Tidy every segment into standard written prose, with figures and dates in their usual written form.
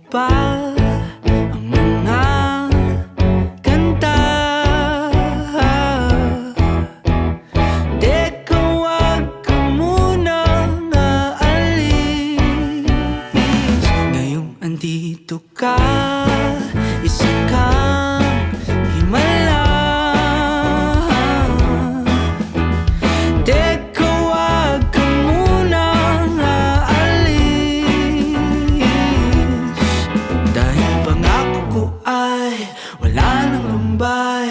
pa ang mga kanta. Teka, wag ka munang aalis. Ngayong andito ka, isa kang himala. Teka, wag ka munang aalis. Dahil pangako ko ay wala nang lumbay,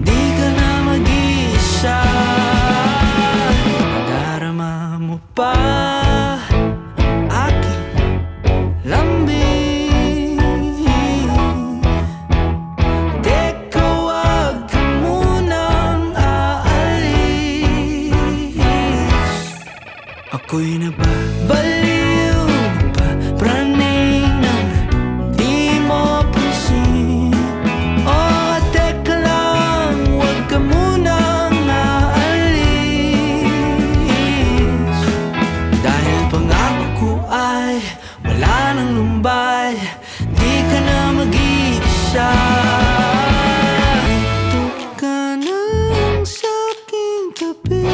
di ka na mag-iisa. Nadarama mo pa ang aking lambing. Teka, wag ka munang aalis. Ako'y nababaliw, napapraning nang di mo pansin. Oh, teka lang, wag ka munang aalis. Dahil pangako ko ay wala nang lumbay, di ka na mag-iisa. Dito ka na lang sa aking tabi,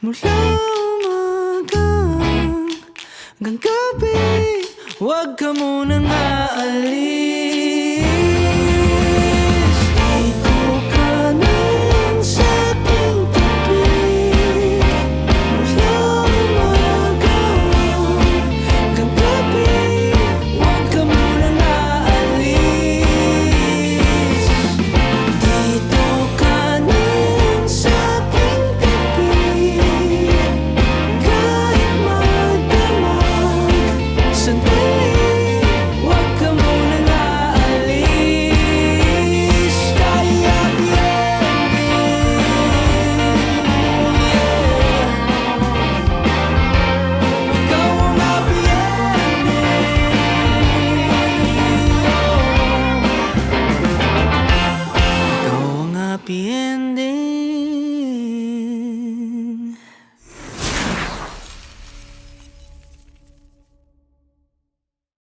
mula umaga hanggang gabi. Huwag ka munang aalis.